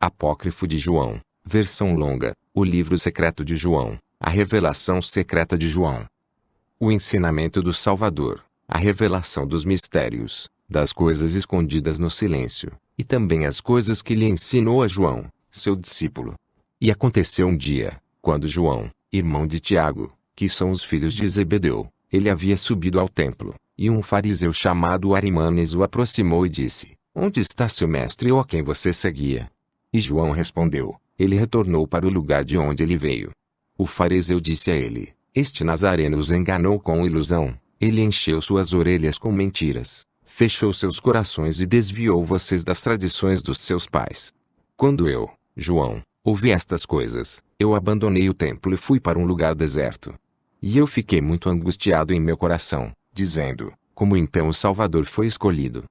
Apócrifo de João, versão longa, o livro secreto de João, a revelação secreta de João. O ensinamento do Salvador, a revelação dos mistérios, das coisas escondidas no silêncio, e também as coisas que lhe ensinou a João, seu discípulo. E aconteceu um dia, quando João, irmão de Tiago, que são os filhos de Zebedeu, ele havia subido ao templo, e um fariseu chamado Arimanes o aproximou e disse: Onde está seu mestre ou a quem você seguia? E João respondeu: Ele retornou para o lugar de onde ele veio. O fariseu disse a ele: Este Nazareno os enganou com ilusão, ele encheu suas orelhas com mentiras, fechou seus corações e desviou vocês das tradições dos seus pais. Quando eu, João, ouvi estas coisas, eu abandonei o templo e fui para um lugar deserto. E eu fiquei muito angustiado em meu coração, dizendo: Como então o Salvador foi escolhido?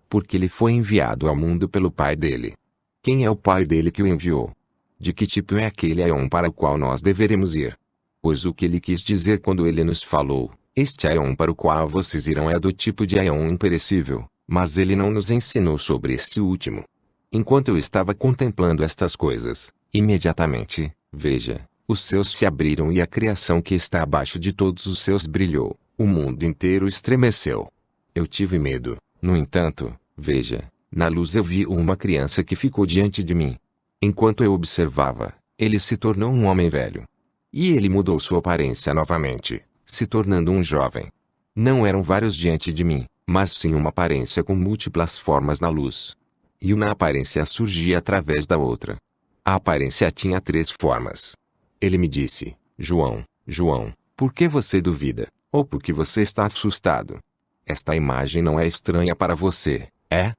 Porque ele foi enviado ao mundo pelo Pai dele. Quem é o Pai dele que o enviou? De que tipo é aquele Aion para o qual nós deveremos ir? Pois o que ele quis dizer quando ele nos falou, este Aion para o qual vocês irão é do tipo de Aion imperecível, mas ele não nos ensinou sobre este último. Enquanto eu estava contemplando estas coisas, imediatamente, veja, os céus se abriram e a criação que está abaixo de todos os céus brilhou, o mundo inteiro estremeceu. Eu tive medo, no entanto, veja, na luz eu vi uma criança que ficou diante de mim. Enquanto eu observava, ele se tornou um homem velho. E ele mudou sua aparência novamente, se tornando um jovem. Não eram vários diante de mim, mas sim uma aparência com múltiplas formas na luz. E uma aparência surgia através da outra. A aparência tinha 3 formas. Ele me disse: João, João, por que você duvida? Ou por que você está assustado? Esta imagem não é estranha para você, é?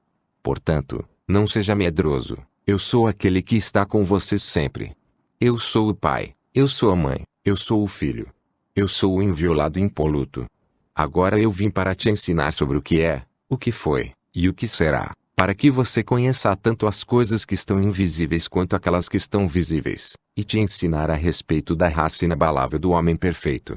Portanto, não seja medroso. Eu sou aquele que está com você sempre. Eu sou o Pai, eu sou a Mãe, eu sou o Filho. Eu sou o inviolado impoluto. Agora eu vim para te ensinar sobre o que é, o que foi, e o que será, para que você conheça tanto as coisas que estão invisíveis quanto aquelas que estão visíveis, e te ensinar a respeito da raça inabalável do homem perfeito.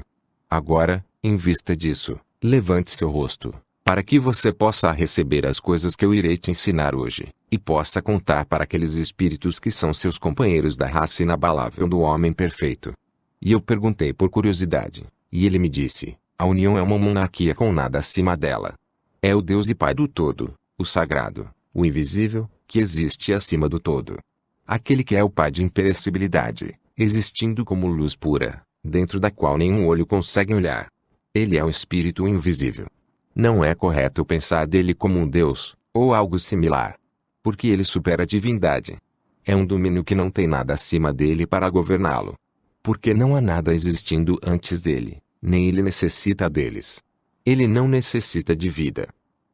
Agora, em vista disso, levante seu rosto, para que você possa receber as coisas que eu irei te ensinar hoje, e possa contar para aqueles espíritos que são seus companheiros da raça inabalável do homem perfeito. E eu perguntei por curiosidade, e ele me disse: a união é uma monarquia com nada acima dela. É o Deus e Pai do todo, o sagrado, o invisível, que existe acima do todo. Aquele que é o Pai de imperecibilidade, existindo como luz pura, dentro da qual nenhum olho consegue olhar. Ele é o Espírito invisível. Não é correto pensar dele como um Deus, ou algo similar. Porque ele supera a divindade. É um domínio que não tem nada acima dele para governá-lo. Porque não há nada existindo antes dele, nem ele necessita deles. Ele não necessita de vida.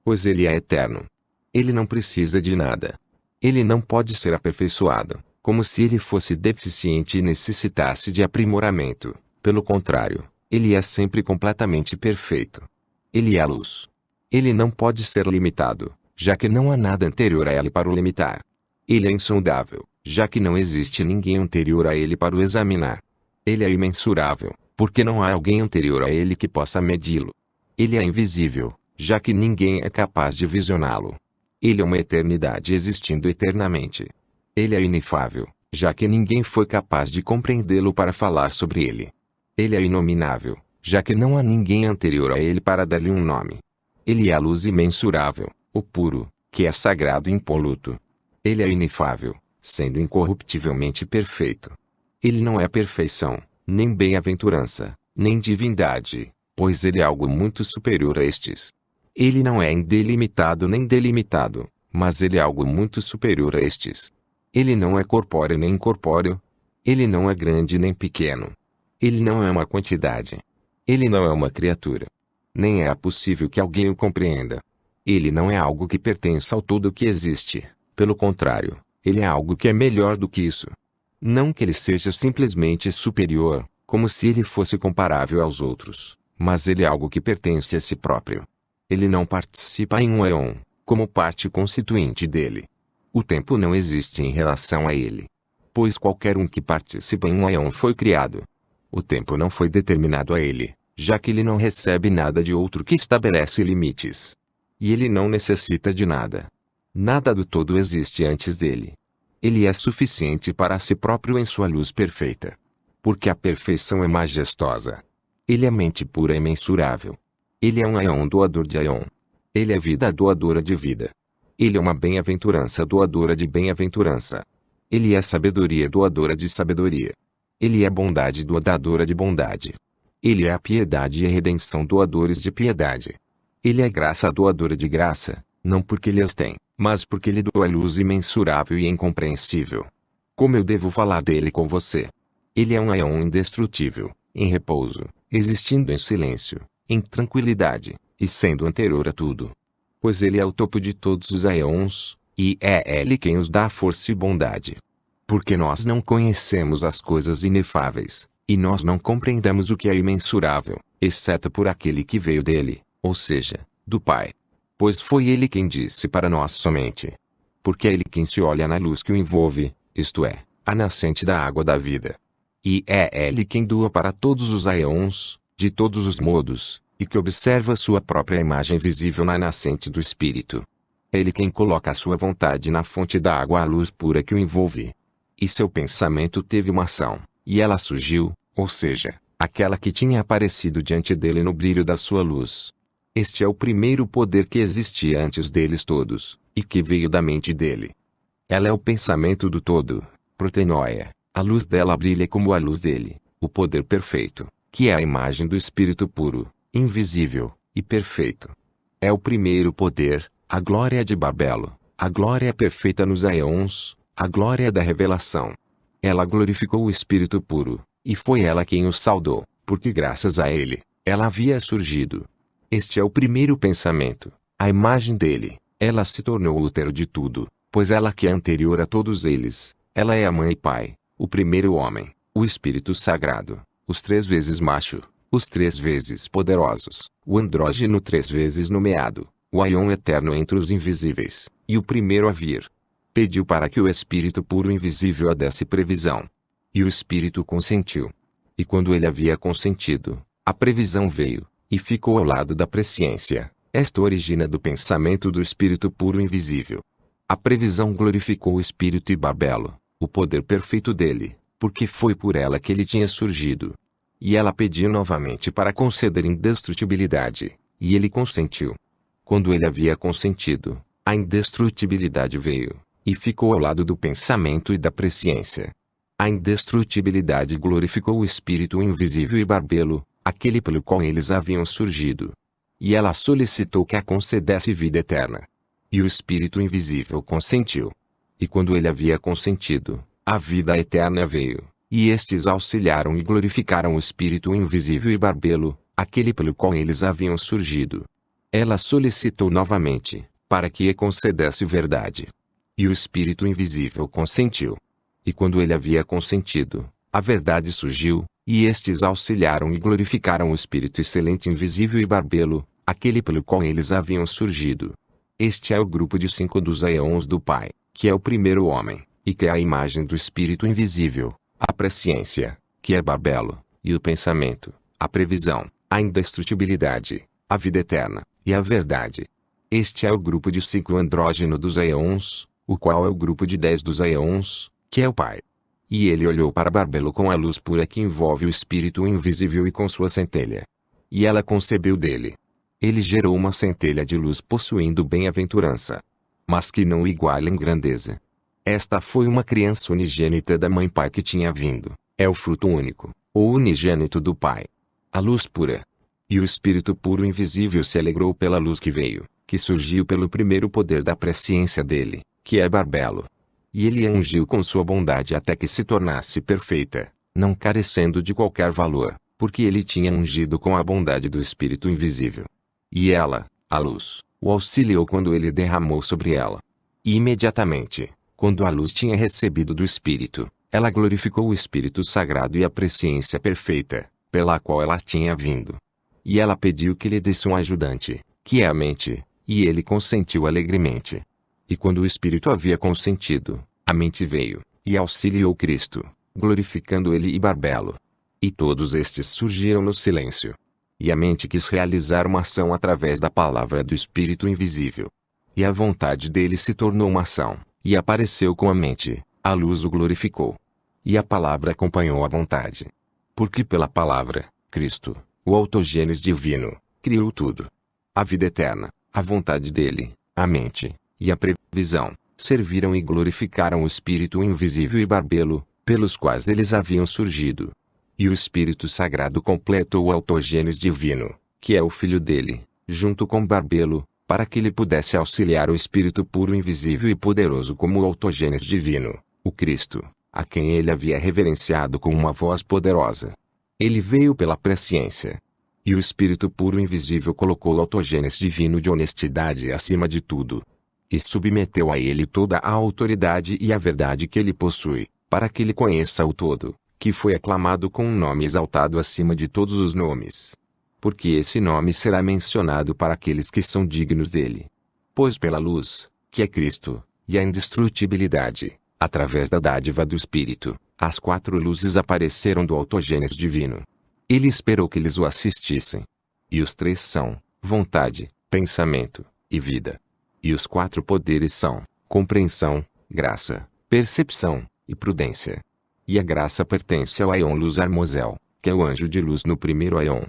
Pois ele é eterno. Ele não precisa de nada. Ele não pode ser aperfeiçoado, como se ele fosse deficiente e necessitasse de aprimoramento. Pelo contrário, ele é sempre completamente perfeito. Ele é a luz. Ele não pode ser limitado, já que não há nada anterior a ele para o limitar. Ele é insondável, já que não existe ninguém anterior a ele para o examinar. Ele é imensurável, porque não há alguém anterior a ele que possa medi-lo. Ele é invisível, já que ninguém é capaz de visioná-lo. Ele é uma eternidade existindo eternamente. Ele é inefável, já que ninguém foi capaz de compreendê-lo para falar sobre ele. Ele é inominável, já que não há ninguém anterior a ele para dar-lhe um nome. Ele é a luz imensurável, o puro, que é sagrado e impoluto. Ele é inefável, sendo incorruptivelmente perfeito. Ele não é perfeição, nem bem-aventurança, nem divindade, pois ele é algo muito superior a estes. Ele não é indelimitado nem delimitado, mas ele é algo muito superior a estes. Ele não é corpóreo nem incorpóreo. Ele não é grande nem pequeno. Ele não é uma quantidade. Ele não é uma criatura. Nem é possível que alguém o compreenda. Ele não é algo que pertença ao todo que existe. Pelo contrário, ele é algo que é melhor do que isso. Não que ele seja simplesmente superior, como se ele fosse comparável aos outros, mas ele é algo que pertence a si próprio. Ele não participa em um éon, como parte constituinte dele. O tempo não existe em relação a ele. Pois qualquer um que participa em um éon foi criado. O tempo não foi determinado a ele, já que ele não recebe nada de outro que estabelece limites. E ele não necessita de nada. Nada do todo existe antes dele. Ele é suficiente para si próprio em sua luz perfeita. Porque a perfeição é majestosa. Ele é mente pura e imensurável. Ele é um Aion doador de Aion. Ele é vida doadora de vida. Ele é uma bem-aventurança doadora de bem-aventurança. Ele é sabedoria doadora de sabedoria. Ele é bondade doadora de bondade. Ele é a piedade e a redenção doadores de piedade. Ele é graça doadora de graça, não porque ele as tem, mas porque ele doa luz imensurável e incompreensível. Como eu devo falar dele com você? Ele é um Aion indestrutível, em repouso, existindo em silêncio, em tranquilidade, e sendo anterior a tudo. Pois ele é o topo de todos os Aions, e é ele quem os dá força e bondade. Porque nós não conhecemos as coisas inefáveis, e nós não compreendemos o que é imensurável, exceto por aquele que veio dele, ou seja, do Pai. Pois foi ele quem disse para nós somente. Porque é ele quem se olha na luz que o envolve, isto é, a nascente da água da vida. E é ele quem doa para todos os Aions, de todos os modos, e que observa sua própria imagem visível na nascente do Espírito. É ele quem coloca a sua vontade na fonte da água à luz pura que o envolve. E seu pensamento teve uma ação, e ela surgiu, ou seja, aquela que tinha aparecido diante dele no brilho da sua luz. Este é o primeiro poder que existia antes deles todos, e que veio da mente dele. Ela é o pensamento do todo, protenoia. A luz dela brilha como a luz dele, o poder perfeito, que é a imagem do Espírito puro, invisível, e perfeito. É o primeiro poder, a glória de Babelo, a glória perfeita nos Aions, a glória da revelação. Ela glorificou o Espírito puro, e foi ela quem o saudou, porque graças a ele, ela havia surgido. Este é o primeiro pensamento, a imagem dele. Ela se tornou o útero de tudo, pois ela que é anterior a todos eles, ela é a mãe e pai. O primeiro homem, o Espírito Sagrado, os 3 vezes macho, os 3 vezes poderosos, o andrógeno 3 vezes nomeado, o Aion eterno entre os invisíveis, e o primeiro a vir. Pediu para que o Espírito puro invisível a desse previsão. E o Espírito consentiu. E quando ele havia consentido, a previsão veio, e ficou ao lado da presciência. Esta origina do pensamento do Espírito puro invisível. A previsão glorificou o Espírito e Babelo, o poder perfeito dele, porque foi por ela que ele tinha surgido. E ela pediu novamente para conceder indestrutibilidade, e ele consentiu. Quando ele havia consentido, a indestrutibilidade veio, e ficou ao lado do pensamento e da presciência. A indestrutibilidade glorificou o Espírito invisível e Babelo, aquele pelo qual eles haviam surgido. E ela solicitou que a concedesse vida eterna. E o Espírito invisível consentiu. E quando ele havia consentido, a vida eterna veio, e estes auxiliaram e glorificaram o Espírito invisível e Babelo, aquele pelo qual eles haviam surgido. Ela solicitou novamente, para que lhe concedesse verdade. E o Espírito invisível consentiu. E quando ele havia consentido, a verdade surgiu, e estes auxiliaram e glorificaram o Espírito excelente invisível e Babelo, aquele pelo qual eles haviam surgido. Este é o grupo de 5 dos Aions do Pai, que é o primeiro homem, e que é a imagem do Espírito invisível, a presciência, que é Babelo, e o pensamento, a previsão, a indestrutibilidade, a vida eterna, e a verdade. Este é o grupo de 5 andrógeno dos Aions, o qual é o grupo de 10 dos Aions, que é o Pai. E ele olhou para Babelo com a luz pura que envolve o Espírito invisível e com sua centelha. E ela concebeu dele. Ele gerou uma centelha de luz possuindo bem-aventurança, mas que não iguala em grandeza. Esta foi uma criança unigênita da mãe Pai que tinha vindo, é o fruto único, ou unigênito do Pai. A luz pura. E o Espírito puro invisível se alegrou pela luz que veio, que surgiu pelo primeiro poder da presciência dele, que é Babelo. E ele a ungiu com sua bondade até que se tornasse perfeita, não carecendo de qualquer valor, porque ele tinha ungido com a bondade do Espírito invisível. E ela, a luz, o auxiliou quando ele derramou sobre ela. E imediatamente, quando a luz tinha recebido do Espírito, ela glorificou o Espírito Sagrado e a presciência perfeita, pela qual ela tinha vindo. E ela pediu que lhe desse um ajudante, que é a mente, e ele consentiu alegremente. E quando o Espírito havia consentido, a mente veio, e auxiliou Cristo, glorificando ele e Babelo. E todos estes surgiram no silêncio. E a mente quis realizar uma ação através da palavra do Espírito invisível. E a vontade dele se tornou uma ação, e apareceu com a mente, A luz o glorificou. E a palavra acompanhou a vontade. Porque pela palavra, Cristo, o autogênes divino, criou tudo. A vida eterna, a vontade dele, a mente, e a previsão, serviram e glorificaram o Espírito invisível e Barbelo, pelos quais eles haviam surgido. E o Espírito Sagrado completou o autogênes divino, que é o Filho dele, junto com Barbelo, para que ele pudesse auxiliar o Espírito puro invisível e poderoso como o autogênes divino, o Cristo, a quem ele havia reverenciado com uma voz poderosa. Ele veio pela presciência. E o Espírito puro invisível colocou o autogênes divino de honestidade acima de tudo. E submeteu a ele toda a autoridade e a verdade que ele possui, para que ele conheça o todo, que foi aclamado com um nome exaltado acima de todos os nomes. Porque esse nome será mencionado para aqueles que são dignos dele. Pois pela luz, que é Cristo, e a indestrutibilidade, através da dádiva do Espírito, as 4 luzes apareceram do autogênes divino. Ele esperou que eles o assistissem. E os 3 são, vontade, pensamento, e vida. E os 4 poderes são, compreensão, graça, percepção, e prudência. E a graça pertence ao Aion Luz Armosel, que é o anjo de luz no primeiro Aion.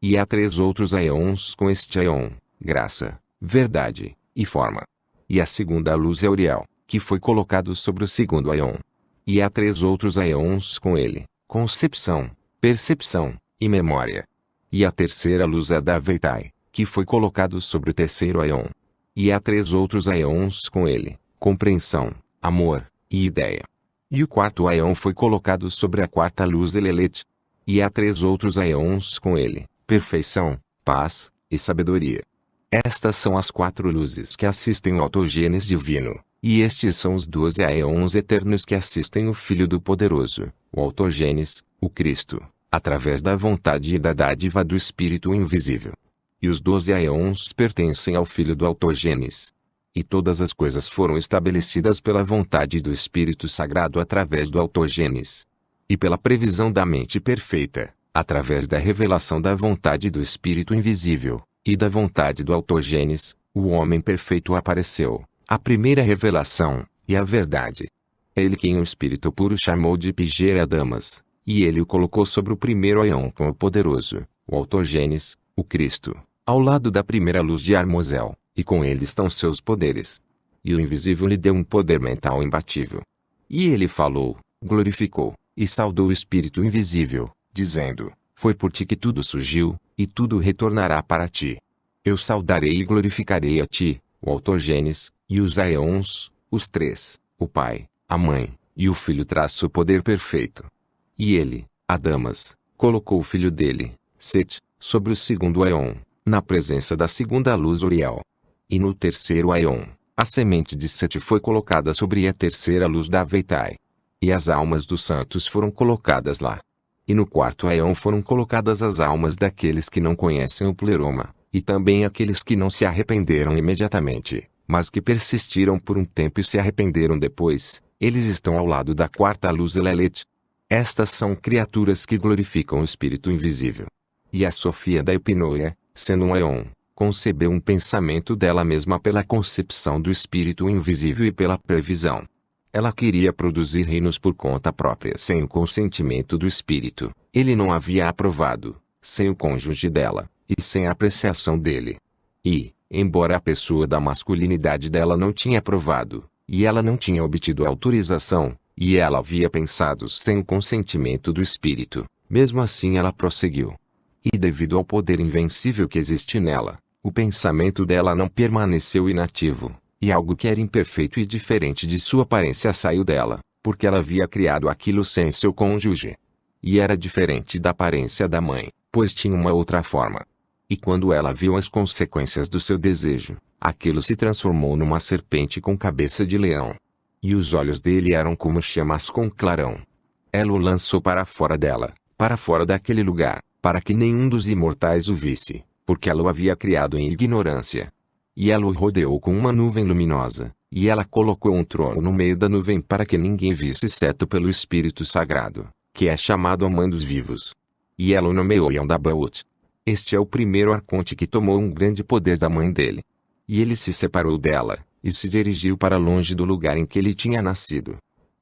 E há 3 outros Aions com este Aion, graça, verdade, e forma. E a segunda luz é Uriel, que foi colocado sobre o segundo Aion. E há 3 outros Aions com ele, concepção, percepção, e memória. E a terceira luz é da Veitai, que foi colocado sobre o terceiro Aion. E há 3 outros Aions com ele, compreensão, amor, e ideia. E o quarto Aion foi colocado sobre a quarta luz Elelet. E há 3 outros Aions com ele, perfeição, paz, e sabedoria. Estas são as 4 luzes que assistem o autogênes divino, e estes são os 12 Aeons eternos que assistem o Filho do Poderoso, o autogênes, o Cristo, através da vontade e da dádiva do Espírito invisível. E os 12 Aeons pertencem ao Filho do autogênes. E todas as coisas foram estabelecidas pela vontade do Espírito Sagrado através do autogênes. E pela previsão da mente perfeita, através da revelação da vontade do Espírito invisível, e da vontade do autogênes, o homem perfeito apareceu, a primeira revelação, e a verdade. É ele quem o Espírito puro chamou de Pigera Damas, e ele o colocou sobre o primeiro Aion com o poderoso, o autogênes, o Cristo, ao lado da primeira luz de Armosel, e com ele estão seus poderes. E o invisível lhe deu um poder mental imbatível. E ele falou, glorificou, e saudou o Espírito invisível, dizendo, foi por ti que tudo surgiu, e tudo retornará para ti. Eu saudarei e glorificarei a ti, o autogênes, e os Aeons, os 3, o Pai, a Mãe, e o Filho traz o poder perfeito. E ele, Adamas, colocou o filho dele, Set, sobre o segundo Aeon, na presença da segunda luz Uriel. E no terceiro Aeon, a semente de Set foi colocada sobre a terceira luz da Veitai. E as almas dos santos foram colocadas lá. E no quarto Aeon foram colocadas as almas daqueles que não conhecem o pleroma, e também aqueles que não se arrependeram imediatamente, mas que persistiram por um tempo e se arrependeram depois. Eles estão ao lado da quarta luz Elelet. Estas são criaturas que glorificam o Espírito invisível. E a Sofia da Epinoia, sendo um Aeon, concebeu um pensamento dela mesma pela concepção do Espírito invisível e pela previsão. Ela queria produzir reinos por conta própria sem o consentimento do Espírito. Ele não havia aprovado, sem o cônjuge dela, e sem a apreciação dele. E, embora a pessoa da masculinidade dela não tinha aprovado, e ela não tinha obtido autorização, e ela havia pensado sem o consentimento do Espírito, mesmo assim ela prosseguiu. E devido ao poder invencível que existe nela, o pensamento dela não permaneceu inativo. E algo que era imperfeito e diferente de sua aparência saiu dela, porque ela havia criado aquilo sem seu cônjuge. E era diferente da aparência da mãe, pois tinha uma outra forma. E quando ela viu as consequências do seu desejo, aquilo se transformou numa serpente com cabeça de leão. E os olhos dele eram como chamas com clarão. Ela o lançou para fora dela, para fora daquele lugar, para que nenhum dos imortais o visse, porque ela o havia criado em ignorância. E ela o rodeou com uma nuvem luminosa, e ela colocou um trono no meio da nuvem para que ninguém visse exceto pelo Espírito Sagrado, que é chamado a Mãe dos Vivos. E ela o nomeou Yondabaot. Este é o primeiro arconte que tomou um grande poder da mãe dele. E ele se separou dela, e se dirigiu para longe do lugar em que ele tinha nascido.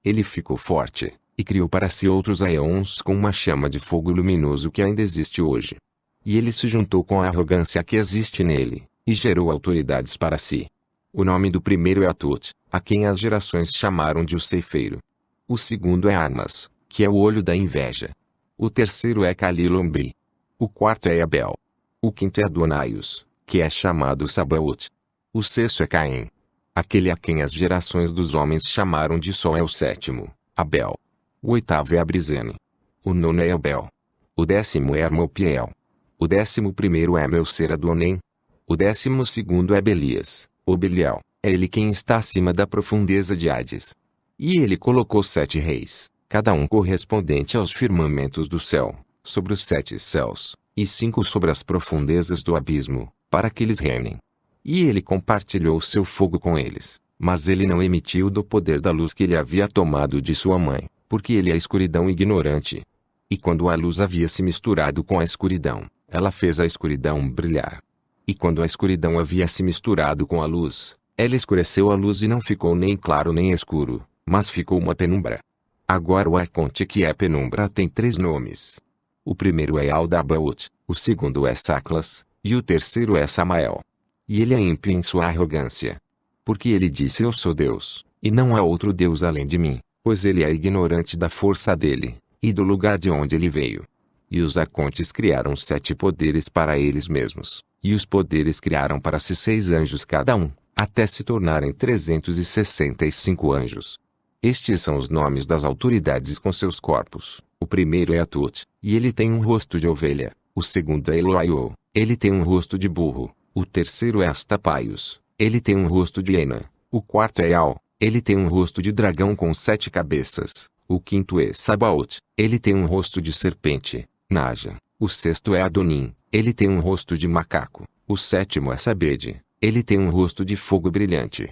Ele ficou forte, e criou para si outros aeons com uma chama de fogo luminoso que ainda existe hoje. E ele se juntou com a arrogância que existe nele, e gerou autoridades para si. O nome do primeiro é Atut, a quem as gerações chamaram de o ceifeiro. O segundo é Armas, que é o olho da inveja. O terceiro é Calilombi. O quarto é Abel. O quinto é Adonaios, que é chamado Sabaoth. O sexto é Caim. Aquele a quem as gerações dos homens chamaram de Sol é o sétimo, Abel. O oitavo é Abrizene. O nono é Abel. O décimo é Armopiel. O 11º é Melser-Adonem. O 12º é Belias, ou Belial, é ele quem está acima da profundeza de Hades. E ele colocou 7 reis, cada um correspondente aos firmamentos do céu, sobre os 7 céus, e 5 sobre as profundezas do abismo, para que eles reinem. E ele compartilhou seu fogo com eles, mas ele não emitiu do poder da luz que ele havia tomado de sua mãe, porque ele é a escuridão ignorante. E quando a luz havia se misturado com a escuridão, ela fez a escuridão brilhar. E quando a escuridão havia se misturado com a luz, ela escureceu a luz e não ficou nem claro nem escuro, mas ficou uma penumbra. Agora o arconte que é penumbra tem 3 nomes. O primeiro é Aldabaoth, o segundo é Saclas, e o terceiro é Samael. E ele é ímpio em sua arrogância. Porque ele disse: eu sou Deus, e não há outro Deus além de mim, pois ele é ignorante da força dele, e do lugar de onde ele veio. E os arcontes criaram 7 poderes para eles mesmos, e os poderes criaram para si 6 anjos cada um, até se tornarem 365 anjos. Estes são os nomes das autoridades com seus corpos. O primeiro é Atut, e ele tem um rosto de ovelha. O segundo é Eloaiô, ele tem um rosto de burro. O terceiro é Astapaios, ele tem um rosto de hiena. O quarto é Al, ele tem um rosto de dragão com 7 cabeças. O quinto é Sabaoth, ele tem um rosto de serpente. Naja. O sexto é Adonim, ele tem um rosto de macaco. O sétimo é Sabede, ele tem um rosto de fogo brilhante.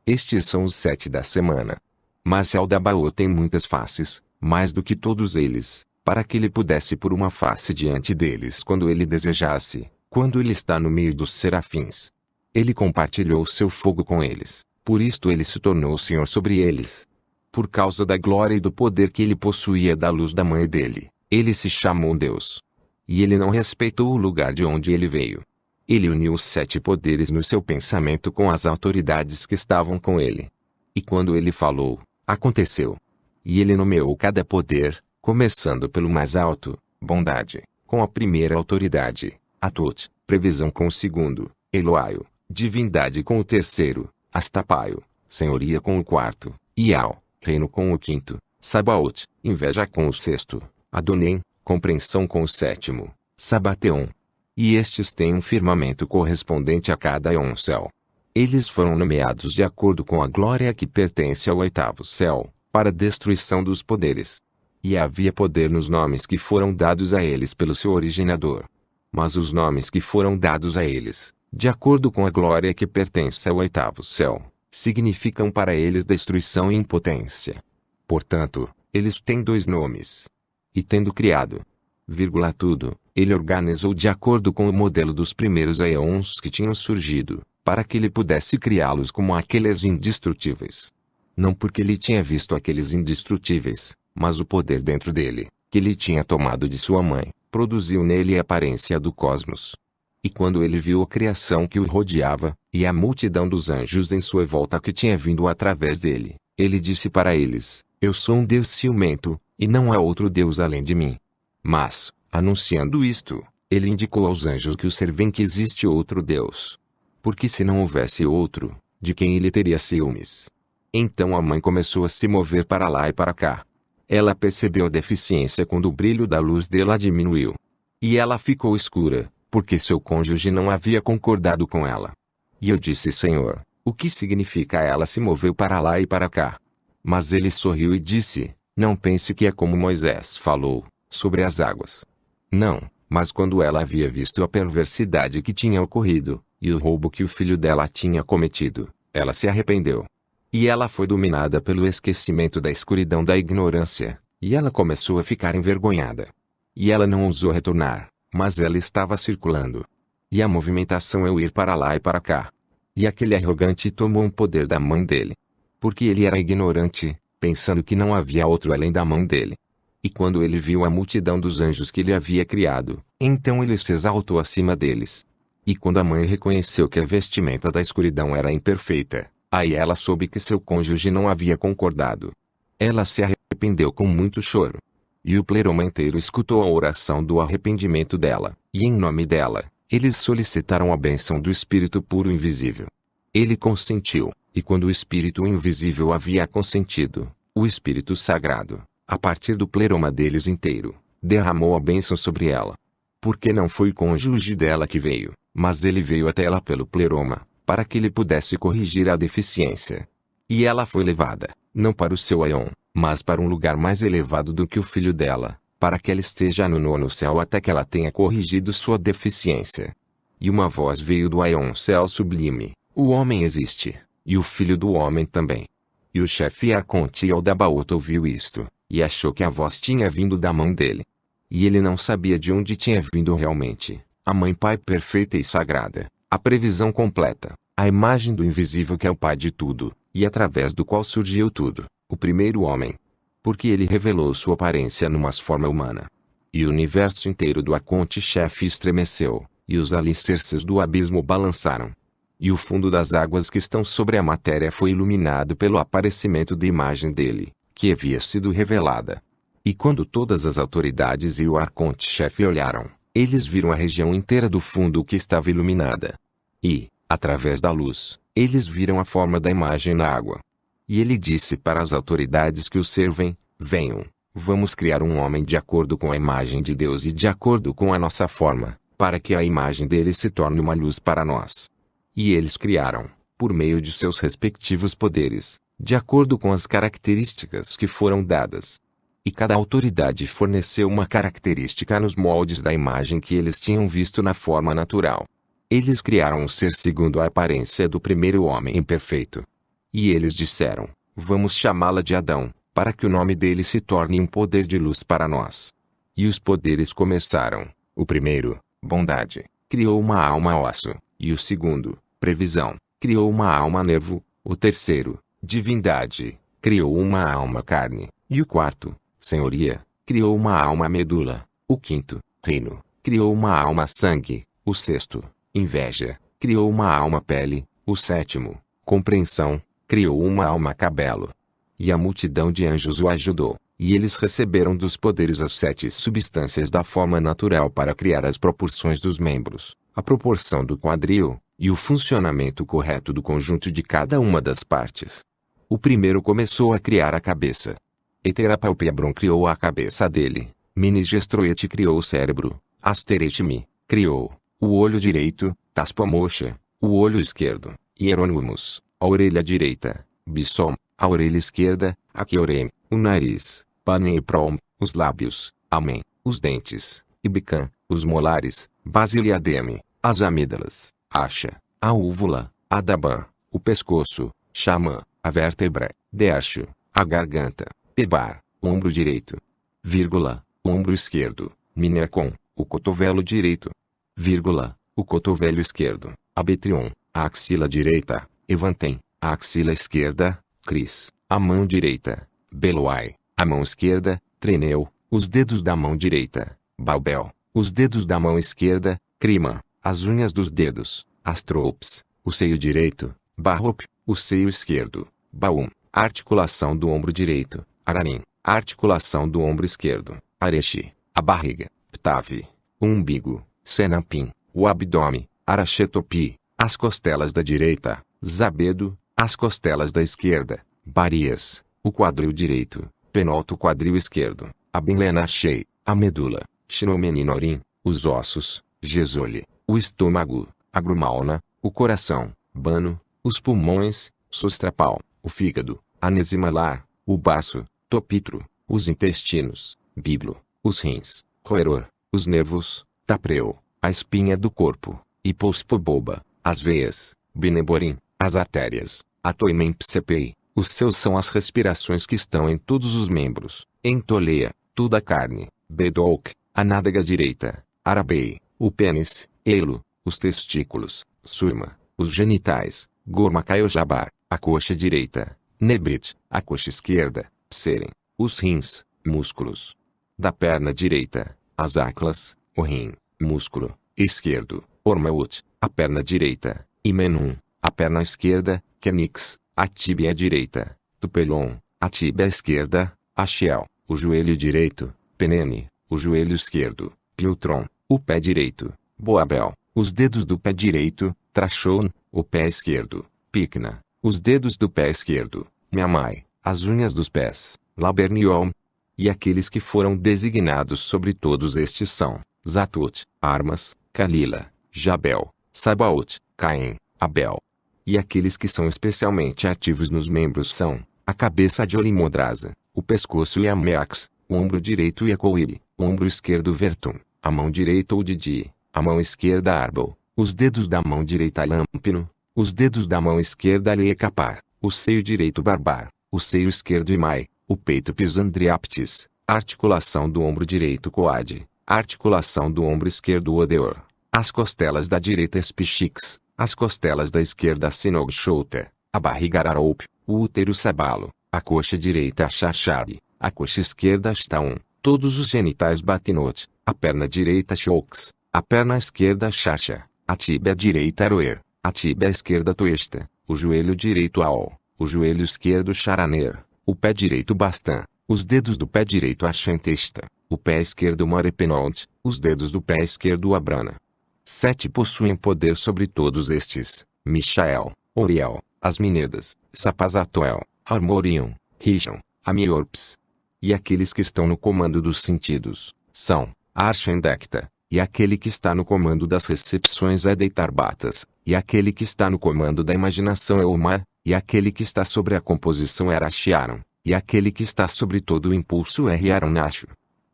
Estes são os 7 da semana. Mas Aldabaoth tem muitas faces, mais do que todos eles, para que ele pudesse pôr uma face diante deles quando ele desejasse, quando ele está no meio dos serafins. Ele compartilhou seu fogo com eles, por isto ele se tornou Senhor sobre eles. Por causa da glória e do poder que ele possuía da luz da mãe dele, ele se chamou Deus. E ele não respeitou o lugar de onde ele veio. Ele uniu os 7 poderes no seu pensamento com as autoridades que estavam com ele. E quando ele falou, aconteceu. E ele nomeou cada poder, começando pelo mais alto, bondade, com a primeira autoridade, Atut, previsão com o segundo, Eloaio, divindade com o terceiro, Astapaio, senhoria com o quarto, e Al, reino com o quinto, Sabaoth, inveja com o sexto, Adonem, compreensão com o sétimo, Sabateon. E estes têm um firmamento correspondente a cada céu. Eles foram nomeados de acordo com a glória que pertence ao 8º céu, para a destruição dos poderes. E havia poder nos nomes que foram dados a eles pelo seu originador. Mas os nomes que foram dados a eles, de acordo com a glória que pertence ao 8º céu, significam para eles destruição e impotência. Portanto, eles têm 2 nomes. E tendo criado, tudo, ele organizou de acordo com o modelo dos primeiros aeons que tinham surgido, para que ele pudesse criá-los como aqueles indestrutíveis. Não porque ele tinha visto aqueles indestrutíveis, mas o poder dentro dele, que ele tinha tomado de sua mãe, produziu nele a aparência do cosmos. E quando ele viu a criação que o rodeava, e a multidão dos anjos em sua volta que tinha vindo através dele, ele disse para eles: eu sou um Deus ciumento, e não há outro Deus além de mim. Mas, anunciando isto, ele indicou aos anjos que observem que existe outro Deus. Porque se não houvesse outro, de quem ele teria ciúmes? Então a mãe começou a se mover para lá e para cá. Ela percebeu a deficiência quando o brilho da luz dela diminuiu. E ela ficou escura, porque seu cônjuge não havia concordado com ela. E eu disse: Senhor, o que significa ela se moveu para lá e para cá? Mas ele sorriu e disse: não pense que é como Moisés falou, sobre as águas. Não, mas quando ela havia visto a perversidade que tinha ocorrido, e o roubo que o filho dela tinha cometido, ela se arrependeu. E ela foi dominada pelo esquecimento da escuridão da ignorância, e ela começou a ficar envergonhada. E ela não ousou retornar, mas ela estava circulando. E a movimentação é o ir para lá e para cá. E aquele arrogante tomou um poder da mãe dele. Porque ele era ignorante, pensando que não havia outro além da mão dele. E quando ele viu a multidão dos anjos que ele havia criado, então ele se exaltou acima deles. E quando a mãe reconheceu que a vestimenta da escuridão era imperfeita, aí ela soube que seu cônjuge não havia concordado. Ela se arrependeu com muito choro. E o pleroma inteiro escutou a oração do arrependimento dela, e em nome dela, eles solicitaram a bênção do Espírito puro invisível. Ele consentiu, e quando o Espírito invisível havia consentido, o Espírito Sagrado, a partir do pleroma deles inteiro, derramou a bênção sobre ela. Porque não foi o cônjuge dela que veio, mas ele veio até ela pelo pleroma, para que ele pudesse corrigir a deficiência. E ela foi levada, não para o seu aion, mas para um lugar mais elevado do que o filho dela, para que ela esteja no nono céu até que ela tenha corrigido sua deficiência. E uma voz veio do aion céu sublime: o homem existe, e o filho do homem também. E o chefe Arconte Aldabaoth ouviu isto, e achou que a voz tinha vindo da mão dele. E ele não sabia de onde tinha vindo realmente, a mãe Pai perfeita e sagrada, a previsão completa, a imagem do invisível que é o Pai de tudo, e através do qual surgiu tudo, o primeiro homem. Porque ele revelou sua aparência numa forma humana. E o universo inteiro do Arconte-chefe estremeceu, e os alicerces do abismo balançaram. E o fundo das águas que estão sobre a matéria foi iluminado pelo aparecimento da imagem dele, que havia sido revelada. E quando todas as autoridades e o Arconte-chefe olharam, eles viram a região inteira do fundo que estava iluminada. E, através da luz, eles viram a forma da imagem na água. E ele disse para as autoridades que o servem: venham, vamos criar um homem de acordo com a imagem de Deus e de acordo com a nossa forma, para que a imagem dele se torne uma luz para nós. E eles criaram, por meio de seus respectivos poderes, de acordo com as características que foram dadas. E cada autoridade forneceu uma característica nos moldes da imagem que eles tinham visto na forma natural. Eles criaram um ser segundo a aparência do primeiro homem imperfeito. E eles disseram: vamos chamá-la de Adão, para que o nome dele se torne um poder de luz para nós. E os poderes começaram. O primeiro, bondade, criou uma alma osso, e o segundo, previsão, criou uma alma nervo, o terceiro, divindade, criou uma alma carne, e o quarto, senhoria, criou uma alma medula, o quinto, reino, criou uma alma sangue, o sexto, inveja, criou uma alma pele, o sétimo, compreensão, criou uma alma cabelo. E a multidão de anjos o ajudou, e eles receberam dos poderes as 7 substâncias da forma natural para criar as proporções dos membros, a proporção do quadril, e o funcionamento correto do conjunto de cada uma das partes. O primeiro começou a criar a cabeça. Eterapalpiabron criou a cabeça dele, Minigestroete criou o cérebro, Asteretimi, criou o olho direito, Taspomocha, o olho esquerdo, Hieronymus, a orelha direita, Bissom, a orelha esquerda, Achiorem, o nariz, Panem e Prom, os lábios, Amém, os dentes, Ibicam, os molares, Basiliademe, as amígdalas, Acha, a úvula, Adaban, o pescoço, Xamã, a vértebra, Dercho, a garganta, Tebar, ombro direito, vírgula, ombro esquerdo, Minercon, o cotovelo direito, vírgula, o cotovelo esquerdo, Abetrion, a axila direita, Evantem, a axila esquerda, Cris, a mão direita, Beloai, a mão esquerda, Treneu, os dedos da mão direita, Balbel, os dedos da mão esquerda, Crima, as unhas dos dedos, Astrops, o seio direito, Barrop, o seio esquerdo, Baum, a articulação do ombro direito, Ararim, a articulação do ombro esquerdo, Arechi, a barriga, Ptave, o umbigo, Senapim, o abdômen, Arachetopi, as costelas da direita, Zabedo, as costelas da esquerda, Barias, o quadril direito, Penolto quadril esquerdo, Abinlenachei, a medula, Shinomeninorim, os ossos, Gesole, o estômago, Agrumalna, o coração, Bano, os pulmões, Sostrapal, o fígado, Anesimalar, o baço, Topitro, os intestinos, Biblo, os rins, Roeror, os nervos, Tapreu, a espinha do corpo, Hipospoboba, as veias, Bineborim, as artérias, Atoimempsepei, os seus são as respirações que estão em todos os membros, Entoleia, toda a carne, Bedolk, a nádega direita, Arabei, o pênis, Elo, os testículos, Surma, os genitais, Gorma Caiojabar, a coxa direita, Nebit, a coxa esquerda, Pseren, os rins, músculos. Da perna direita, as aclas, o rim, músculo, esquerdo, Ormaut, a perna direita, Imenum, a perna esquerda, Kenix, a tíbia direita, Tupelon, a tíbia esquerda, Axiel, o joelho direito, Penene, o joelho esquerdo, Piltron, o pé direito, Boabel, os dedos do pé direito, Trachon, o pé esquerdo, Picna, os dedos do pé esquerdo, Miamai, as unhas dos pés, Labernion. E aqueles que foram designados sobre todos estes são, Zatut, Armas, Kalila, Jabel, Sabaot, Caim, Abel. E aqueles que são especialmente ativos nos membros são, a cabeça de Olimodraza, o pescoço e Ameax, o ombro direito e Acoibe, o ombro esquerdo Vertum, a mão direita Udidi, a mão esquerda Arbel, os dedos da mão direita Lampino, os dedos da mão esquerda Leecapar, o seio direito Barbar, o seio esquerdo Imai, o peito Pisandriaptis, a articulação do ombro direito Coade, a articulação do ombro esquerdo Odeor, as costelas da direita Espichix, as costelas da esquerda Sinogshouta, a barriga Araroup, o útero Sabalo, a coxa direita Chachari, a coxa esquerda Ashtaun, todos os genitais Batinot, a perna direita Shoux, a perna esquerda Chacha, a tíbia direita Aroer, a tíbia esquerda Toesta, o joelho direito Aol, o joelho esquerdo Charaner, o pé direito Bastan, os dedos do pé direito Achantesta, o pé esquerdo Morepenont, os dedos do pé esquerdo Abrana. 7 possuem poder sobre todos estes, Michael, Oriel, as Minedas, Sapazatoel, Armorion, Rishon, Amiorps. E aqueles que estão no comando dos sentidos, são, a Archandecta, e aquele que está no comando das recepções é Deitarbatas, e aquele que está no comando da imaginação é Omar, e aquele que está sobre a composição é Arachiaron, e aquele que está sobre todo o impulso é Riaronacho.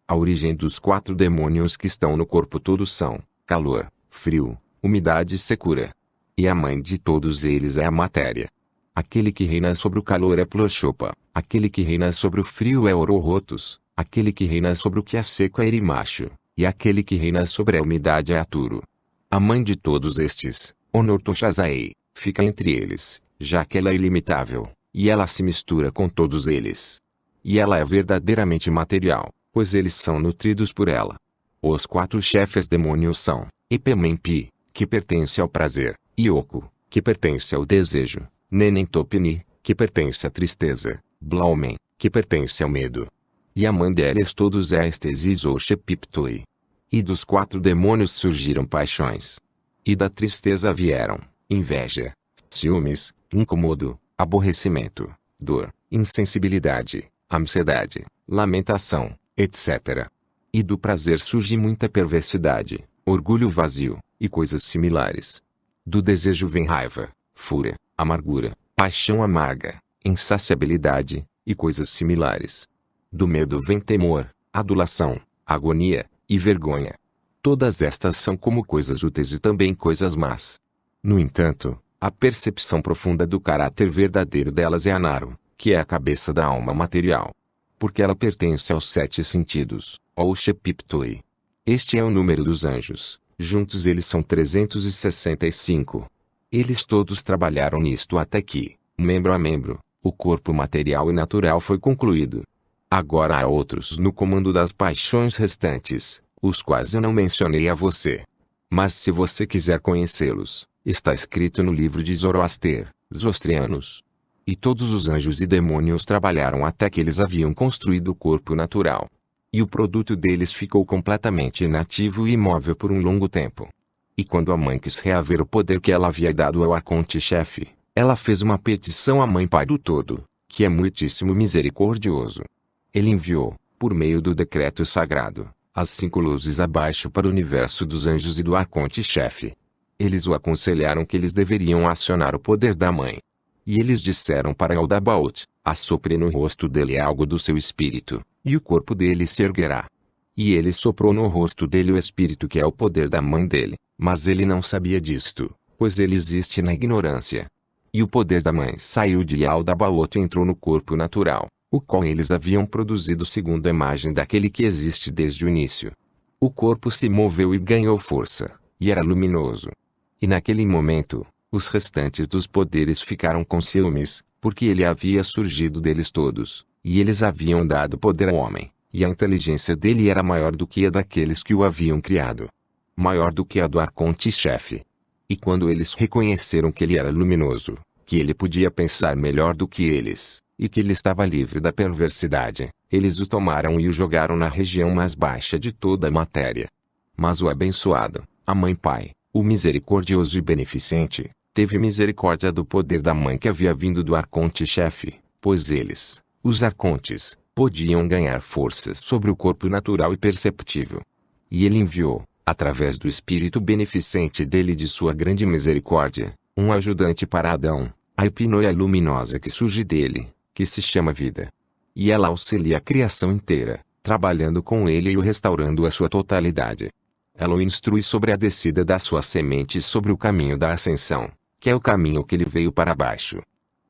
A origem dos 4 demônios que estão no corpo todos são, calor, frio, umidade e secura. E a mãe de todos eles é a matéria. Aquele que reina sobre o calor é Plochopa, aquele que reina sobre o frio é Ororotos, aquele que reina sobre o que é seco é Erimacho, e aquele que reina sobre a umidade é Aturo. A mãe de todos estes, Onortochazaei, fica entre eles, já que ela é ilimitável, e ela se mistura com todos eles. E ela é verdadeiramente material, pois eles são nutridos por ela. Os 4 chefes demônios são, Ipemempi, que pertence ao prazer, Ioko, que pertence ao desejo, Nenentopini, que pertence à tristeza, Blaumen, que pertence ao medo. E a mãe deles todos é a Estesis ou Shepiptoi. E dos 4 demônios surgiram paixões. E da tristeza vieram, inveja, ciúmes, incomodo, aborrecimento, dor, insensibilidade, ansiedade, lamentação, etc. E do prazer surge muita perversidade, orgulho vazio, e coisas similares. Do desejo vem raiva, fúria, amargura, paixão amarga, insaciabilidade, e coisas similares. Do medo vem temor, adulação, agonia, e vergonha. Todas estas são como coisas úteis e também coisas más. No entanto, a percepção profunda do caráter verdadeiro delas é a Naro, que é a cabeça da alma material. Porque ela pertence aos 7 sentidos, ou Shepiptoi. Este é o número dos anjos, juntos eles são 365. Eles todos trabalharam nisto até que, membro a membro, o corpo material e natural foi concluído. Agora há outros no comando das paixões restantes, os quais eu não mencionei a você. Mas se você quiser conhecê-los, está escrito no livro de Zoroaster, Zostrianos. E todos os anjos e demônios trabalharam até que eles haviam construído o corpo natural. E o produto deles ficou completamente inativo e imóvel por um longo tempo. E quando a mãe quis reaver o poder que ela havia dado ao arconte-chefe, ela fez uma petição à mãe Pai do Todo, que é muitíssimo misericordioso. Ele enviou, por meio do decreto sagrado, as 5 luzes abaixo para o universo dos anjos e do arconte-chefe. Eles o aconselharam que eles deveriam acionar o poder da mãe. E eles disseram para Aldabaoth, assopre no rosto dele algo do seu espírito, e o corpo dele se erguerá. E ele soprou no rosto dele o espírito que é o poder da mãe dele, mas ele não sabia disto, pois ele existe na ignorância. E o poder da mãe saiu de Aldabaoth e entrou no corpo natural, o qual eles haviam produzido segundo a imagem daquele que existe desde o início. O corpo se moveu e ganhou força, e era luminoso. E naquele momento, os restantes dos poderes ficaram com ciúmes, porque ele havia surgido deles todos, e eles haviam dado poder ao homem, e a inteligência dele era maior do que a daqueles que o haviam criado, maior do que a do arconte-chefe. E quando eles reconheceram que ele era luminoso, que ele podia pensar melhor do que eles, e que ele estava livre da perversidade, eles o tomaram e o jogaram na região mais baixa de toda a matéria. Mas o abençoado, a Mãe Pai, o misericordioso e beneficente, teve misericórdia do poder da mãe que havia vindo do arconte-chefe, pois eles, os arcontes, podiam ganhar forças sobre o corpo natural e perceptível. E ele enviou, através do Espírito beneficente dele e de sua grande misericórdia, um ajudante para Adão, a hipnoia luminosa que surge dele, que se chama vida. E ela auxilia a criação inteira, trabalhando com ele e o restaurando à sua totalidade. Ela o instrui sobre a descida da sua semente sobre o caminho da ascensão, que é o caminho que ele veio para baixo.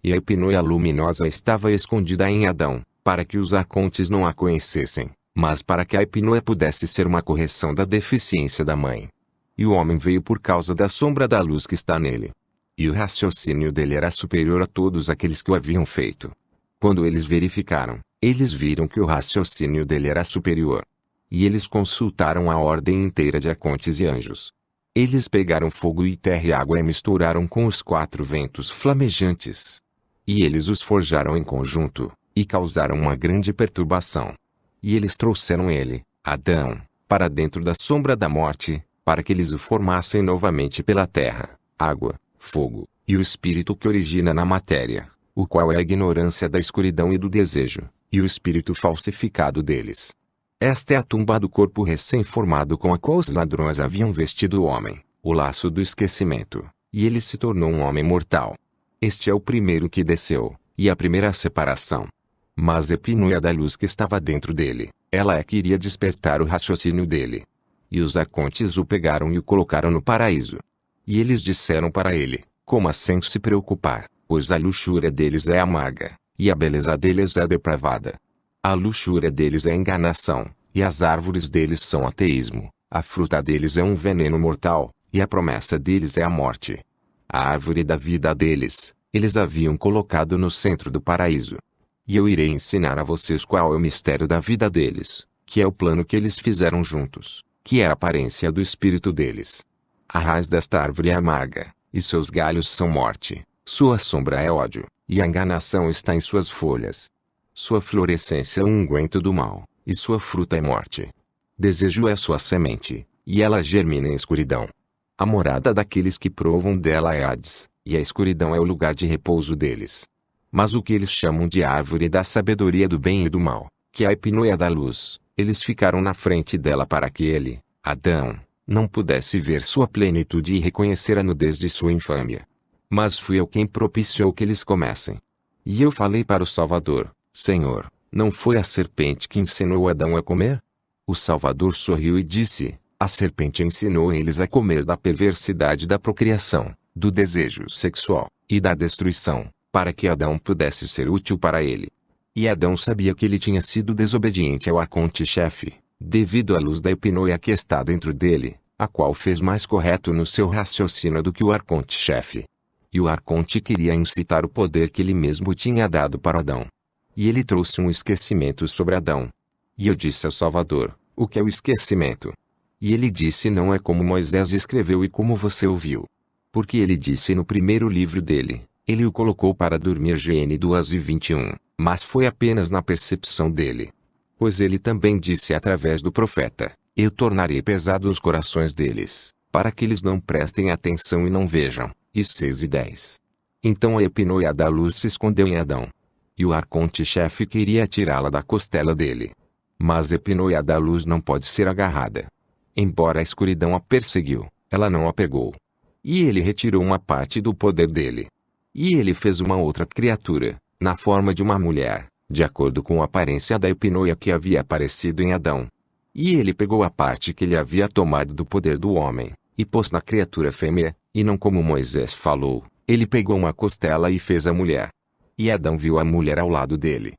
E a hipnoia luminosa estava escondida em Adão, para que os arcontes não a conhecessem, mas para que a hipnoia pudesse ser uma correção da deficiência da mãe. E o homem veio por causa da sombra da luz que está nele. E o raciocínio dele era superior a todos aqueles que o haviam feito. Quando eles verificaram, eles viram que o raciocínio dele era superior. E eles consultaram a ordem inteira de arcontes e anjos. Eles pegaram fogo e terra e água e misturaram com os 4 ventos flamejantes. E eles os forjaram em conjunto, e causaram uma grande perturbação. E eles trouxeram ele, Adão, para dentro da sombra da morte, para que eles o formassem novamente pela terra, água, fogo, e o espírito que origina na matéria, o qual é a ignorância da escuridão e do desejo, e o espírito falsificado deles. Esta é a tumba do corpo recém-formado com a qual os ladrões haviam vestido o homem, o laço do esquecimento, e ele se tornou um homem mortal. Este é o primeiro que desceu, e a primeira separação. Mas a hipnoia da luz que estava dentro dele, ela é que iria despertar o raciocínio dele. E os arcontes o pegaram e o colocaram no paraíso. E eles disseram para ele, coma sem se preocupar, pois a luxúria deles é amarga, e a beleza deles é depravada. A luxúria deles é enganação, e as árvores deles são ateísmo, a fruta deles é um veneno mortal, e a promessa deles é a morte. A árvore da vida deles, eles haviam colocado no centro do paraíso. E eu irei ensinar a vocês qual é o mistério da vida deles, que é o plano que eles fizeram juntos, que é a aparência do espírito deles. A raiz desta árvore é amarga, e seus galhos são morte, sua sombra é ódio, e a enganação está em suas folhas. Sua florescência é o unguento do mal, e sua fruta é morte. Desejo é sua semente, e ela germina em escuridão. A morada daqueles que provam dela é Hades, e a escuridão é o lugar de repouso deles. Mas o que eles chamam de árvore da sabedoria do bem e do mal, que é a hipnoia da luz, eles ficaram na frente dela para que ele, Adão, não pudesse ver sua plenitude e reconhecer a nudez de sua infâmia. Mas fui eu quem propiciou que eles comessem. E eu falei para o Salvador, Senhor, não foi a serpente que ensinou Adão a comer? O Salvador sorriu e disse, a serpente ensinou eles a comer da perversidade da procriação, do desejo sexual, e da destruição, para que Adão pudesse ser útil para ele. E Adão sabia que ele tinha sido desobediente ao arconte-chefe, devido à luz da hipnoia que está dentro dele, a qual fez mais correto no seu raciocínio do que o arconte-chefe. E o arconte queria incitar o poder que ele mesmo tinha dado para Adão. E ele trouxe um esquecimento sobre Adão. E eu disse ao Salvador, o que é o esquecimento? E ele disse não é como Moisés escreveu e como você ouviu. Porque ele disse no primeiro livro dele, ele o colocou para dormir GN 2:21, mas foi apenas na percepção dele. Pois ele também disse através do profeta, eu tornarei pesado os corações deles, para que eles não prestem atenção e não vejam. Isso 6:10. Então a hipnoia da luz se escondeu em Adão. E o arconte-chefe queria tirá-la da costela dele. Mas a hipnoia da luz não pode ser agarrada. Embora a escuridão a perseguiu, ela não a pegou. E ele retirou uma parte do poder dele. E ele fez uma outra criatura, na forma de uma mulher, de acordo com a aparência da hipnoia que havia aparecido em Adão. E ele pegou a parte que ele havia tomado do poder do homem, e pôs na criatura fêmea, e não como Moisés falou, ele pegou uma costela e fez a mulher. E Adão viu a mulher ao lado dele.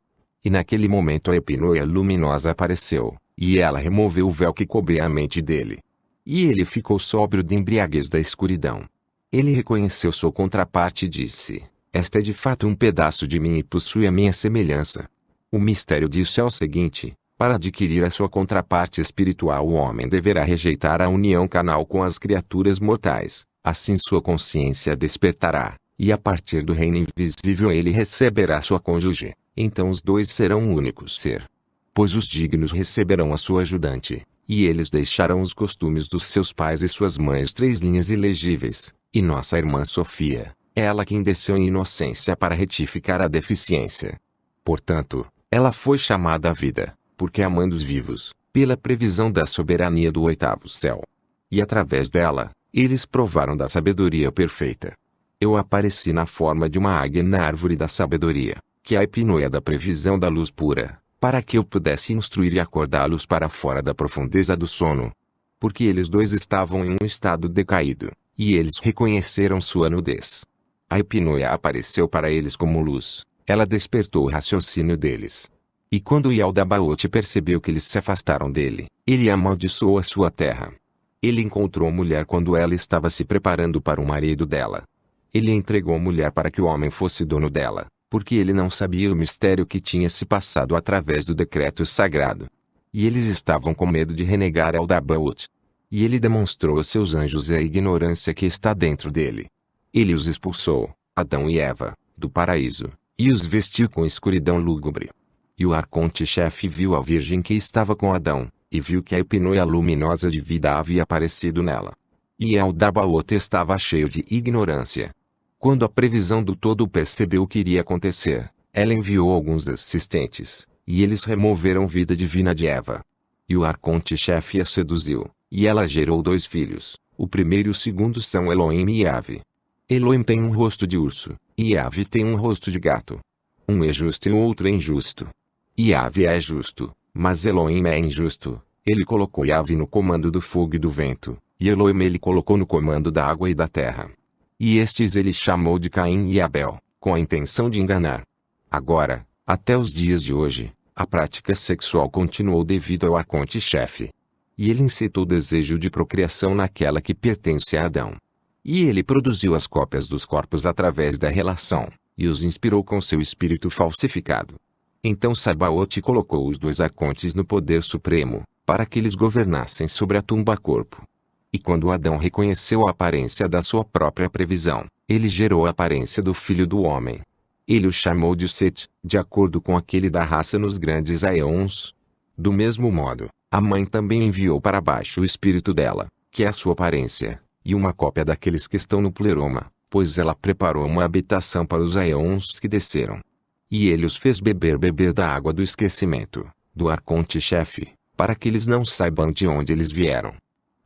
E naquele momento a hipnoia luminosa apareceu, e ela removeu o véu que cobria a mente dele. E ele ficou sóbrio de embriaguez da escuridão. Ele reconheceu sua contraparte e disse, Esta é de fato um pedaço de mim e possui a minha semelhança. O mistério disso é o seguinte: para adquirir a sua contraparte espiritual, o homem deverá rejeitar a união carnal com as criaturas mortais. Assim sua consciência despertará, e a partir do reino invisível ele receberá sua cônjuge. Então os dois serão um único ser. Pois os dignos receberão a sua ajudante, e eles deixarão os costumes dos seus pais e suas mães. 3 linhas ilegíveis. E nossa irmã Sofia, ela quem desceu em inocência para retificar a deficiência. Portanto, ela foi chamada à vida, porque a mãe dos vivos, pela previsão da soberania do 8º céu. E através dela, eles provaram da sabedoria perfeita. Eu apareci na forma de uma águia na árvore da sabedoria, que é a epinoia da previsão da luz pura, para que eu pudesse instruir e acordá-los para fora da profundeza do sono. Porque eles dois estavam em um estado decaído, e eles reconheceram sua nudez. A epinoia apareceu para eles como luz, ela despertou o raciocínio deles. E quando Yaldabaoth percebeu que eles se afastaram dele, ele amaldiçoou a sua terra. Ele encontrou a mulher quando ela estava se preparando para o marido dela. Ele entregou a mulher para que o homem fosse dono dela, porque ele não sabia o mistério que tinha se passado através do decreto sagrado. E eles estavam com medo de renegar Yaldabaoth. E ele demonstrou a seus anjos a ignorância que está dentro dele. Ele os expulsou, Adão e Eva, do paraíso, e os vestiu com escuridão lúgubre. E o arconte-chefe viu a virgem que estava com Adão, e viu que a epinoia luminosa de vida havia aparecido nela. E Yaldabaoth estava cheio de ignorância. Quando a previsão do todo percebeu o que iria acontecer, ela enviou alguns assistentes, e eles removeram vida divina de Eva. E o arconte-chefe a seduziu, e ela gerou 2 filhos. O primeiro e o segundo são Elohim e Yahvé. Elohim tem um rosto de urso, e Yahvé tem um rosto de gato. Um é justo e o outro é injusto. Yahvé é justo, mas Elohim é injusto. Ele colocou Yahvé no comando do fogo e do vento, e Elohim ele colocou no comando da água e da terra. E estes ele chamou de Caim e Abel, com a intenção de enganar. Agora, até os dias de hoje, a prática sexual continuou devido ao arconte-chefe. E ele incitou o desejo de procriação naquela que pertence a Adão. E ele produziu as cópias dos corpos através da relação, e os inspirou com seu espírito falsificado. Então Sabaoth colocou os 2 arcontes no poder supremo, para que eles governassem sobre a tumba-corpo. E quando Adão reconheceu a aparência da sua própria previsão, ele gerou a aparência do filho do homem. Ele o chamou de Sete, de acordo com aquele da raça nos grandes aeons. Do mesmo modo, a mãe também enviou para baixo o espírito dela, que é a sua aparência, e uma cópia daqueles que estão no pleroma, pois ela preparou uma habitação para os aeons que desceram. E ele os fez beber da água do esquecimento, do arconte-chefe, para que eles não saibam de onde eles vieram.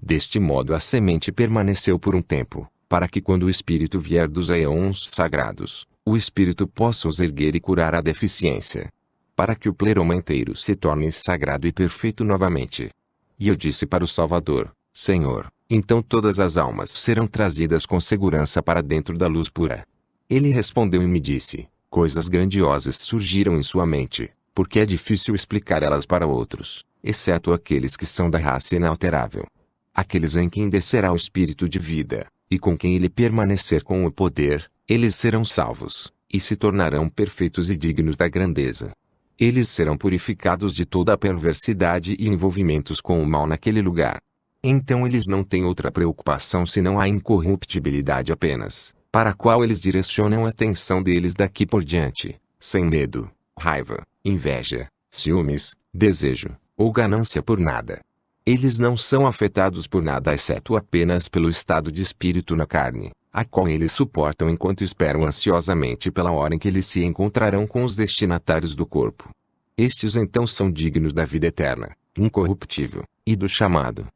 Deste modo a semente permaneceu por um tempo, para que quando o espírito vier dos aeons sagrados, o espírito possa os erguer e curar a deficiência. Para que o pleroma inteiro se torne sagrado e perfeito novamente. E eu disse para o Salvador: Senhor, então todas as almas serão trazidas com segurança para dentro da luz pura. Ele respondeu e me disse: coisas grandiosas surgiram em sua mente, porque é difícil explicar elas para outros, exceto aqueles que são da raça inalterável. Aqueles em quem descerá o espírito de vida, e com quem ele permanecer com o poder, eles serão salvos, e se tornarão perfeitos e dignos da grandeza. Eles serão purificados de toda a perversidade e envolvimentos com o mal naquele lugar. Então eles não têm outra preocupação senão a incorruptibilidade apenas, para a qual eles direcionam a atenção deles daqui por diante, sem medo, raiva, inveja, ciúmes, desejo, ou ganância por nada. Eles não são afetados por nada exceto apenas pelo estado de espírito na carne, a qual eles suportam enquanto esperam ansiosamente pela hora em que eles se encontrarão com os destinatários do corpo. Estes então são dignos da vida eterna, incorruptível, e do chamado.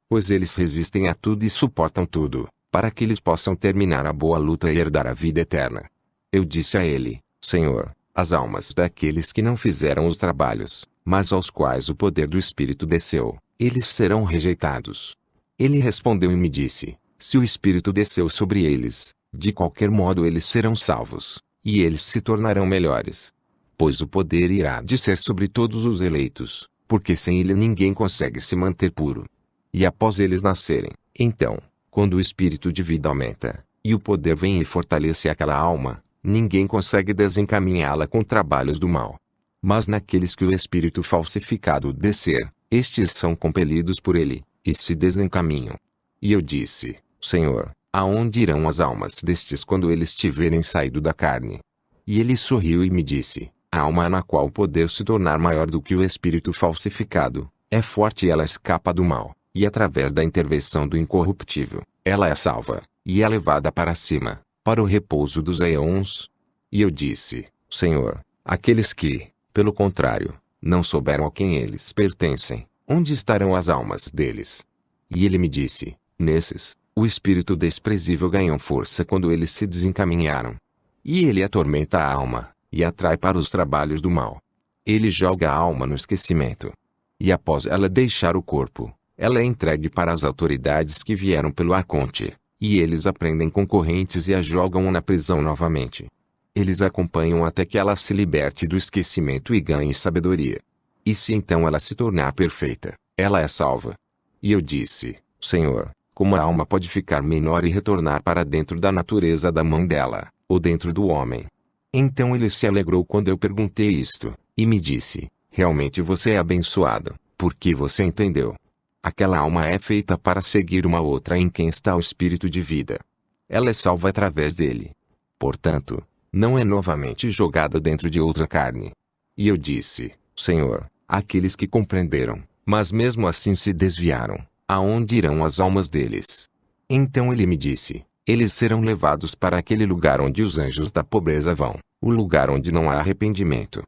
Pois eles resistem a tudo e suportam tudo, para que eles possam terminar a boa luta e herdar a vida eterna. Eu disse a ele: Senhor, as almas daqueles que não fizeram os trabalhos, mas aos quais o poder do Espírito desceu, eles serão rejeitados. Ele respondeu e me disse: se o Espírito desceu sobre eles, de qualquer modo eles serão salvos, e eles se tornarão melhores. Pois o poder irá descer sobre todos os eleitos, porque sem ele ninguém consegue se manter puro. E após eles nascerem, então, quando o espírito de vida aumenta, e o poder vem e fortalece aquela alma, ninguém consegue desencaminhá-la com trabalhos do mal. Mas naqueles que o espírito falsificado descer, estes são compelidos por ele, e se desencaminham. E eu disse: Senhor, aonde irão as almas destes quando eles tiverem saído da carne? E ele sorriu e me disse: a alma na qual o poder se tornar maior do que o espírito falsificado, é forte e ela escapa do mal, e através da intervenção do incorruptível, ela é salva, e é levada para cima, para o repouso dos aeons. E eu disse: Senhor, aqueles que, pelo contrário, não souberam a quem eles pertencem, onde estarão as almas deles? E ele me disse: nesses, o espírito desprezível ganhou força quando eles se desencaminharam. E ele atormenta a alma, e atrai para os trabalhos do mal. Ele joga a alma no esquecimento. E após ela deixar o corpo, ela é entregue para as autoridades que vieram pelo arconte, e eles aprendem com correntes e a jogam na prisão novamente. Eles acompanham até que ela se liberte do esquecimento e ganhe sabedoria. E se então ela se tornar perfeita, ela é salva. E eu disse: Senhor, como a alma pode ficar menor e retornar para dentro da natureza da mãe dela, ou dentro do homem? Então ele se alegrou quando eu perguntei isto, e me disse: realmente você é abençoado, porque você entendeu. Aquela alma é feita para seguir uma outra em quem está o espírito de vida. Ela é salva através dele. Portanto, não é novamente jogada dentro de outra carne. E eu disse: Senhor, aqueles que compreenderam, mas mesmo assim se desviaram, aonde irão as almas deles? Então ele me disse: eles serão levados para aquele lugar onde os anjos da pobreza vão, o lugar onde não há arrependimento.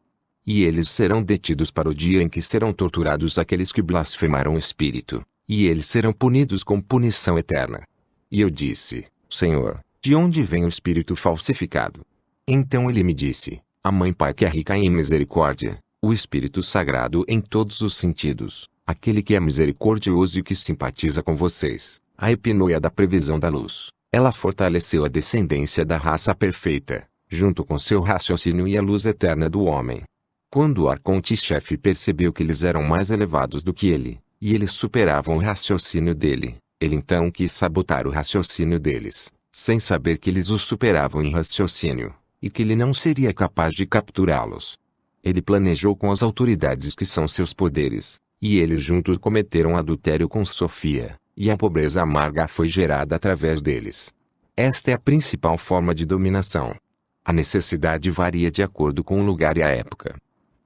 E eles serão detidos para o dia em que serão torturados aqueles que blasfemaram o Espírito, e eles serão punidos com punição eterna. E eu disse: Senhor, de onde vem o Espírito falsificado? Então ele me disse: a Mãe Pai que é rica em misericórdia, o Espírito Sagrado em todos os sentidos, aquele que é misericordioso e que simpatiza com vocês, a epinoia da previsão da luz. Ela fortaleceu a descendência da raça perfeita, junto com seu raciocínio e a luz eterna do homem. Quando o arconte-chefe percebeu que eles eram mais elevados do que ele, e eles superavam o raciocínio dele, ele então quis sabotar o raciocínio deles, sem saber que eles o superavam em raciocínio, e que ele não seria capaz de capturá-los. Ele planejou com as autoridades que são seus poderes, e eles juntos cometeram adultério com Sofia, e a pobreza amarga foi gerada através deles. Esta é a principal forma de dominação. A necessidade varia de acordo com o lugar e a época.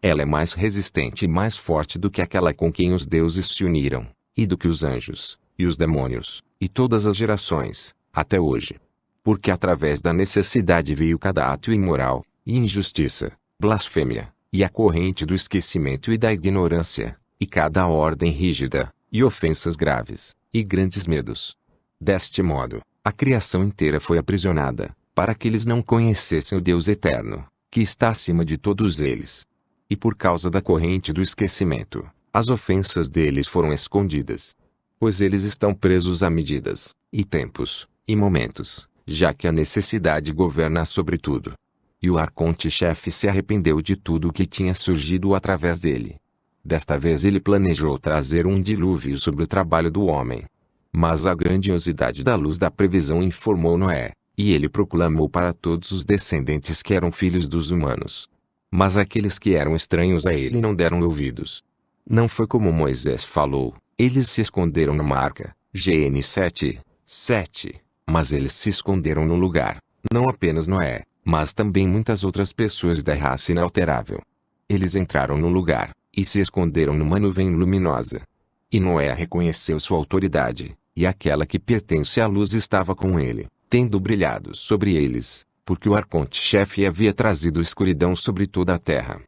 Ela é mais resistente e mais forte do que aquela com quem os deuses se uniram, e do que os anjos, e os demônios, e todas as gerações, até hoje. Porque através da necessidade veio cada ato imoral, e injustiça, blasfêmia, e a corrente do esquecimento e da ignorância, e cada ordem rígida, e ofensas graves, e grandes medos. Deste modo, a criação inteira foi aprisionada, para que eles não conhecessem o Deus eterno, que está acima de todos eles. E por causa da corrente do esquecimento, as ofensas deles foram escondidas. Pois eles estão presos a medidas, e tempos, e momentos, já que a necessidade governa sobre tudo. E o arconte-chefe se arrependeu de tudo o que tinha surgido através dele. Desta vez ele planejou trazer um dilúvio sobre o trabalho do homem. Mas a grandiosidade da luz da previsão informou Noé, e ele proclamou para todos os descendentes que eram filhos dos humanos. Mas aqueles que eram estranhos a ele não deram ouvidos. Não foi como Moisés falou, eles se esconderam numa arca, GN 7:7, mas eles se esconderam no lugar, não apenas Noé, mas também muitas outras pessoas da raça inalterável. Eles entraram no lugar, e se esconderam numa nuvem luminosa. E Noé reconheceu sua autoridade, e aquela que pertence à luz estava com ele, tendo brilhado sobre eles, porque o arconte-chefe havia trazido escuridão sobre toda a terra.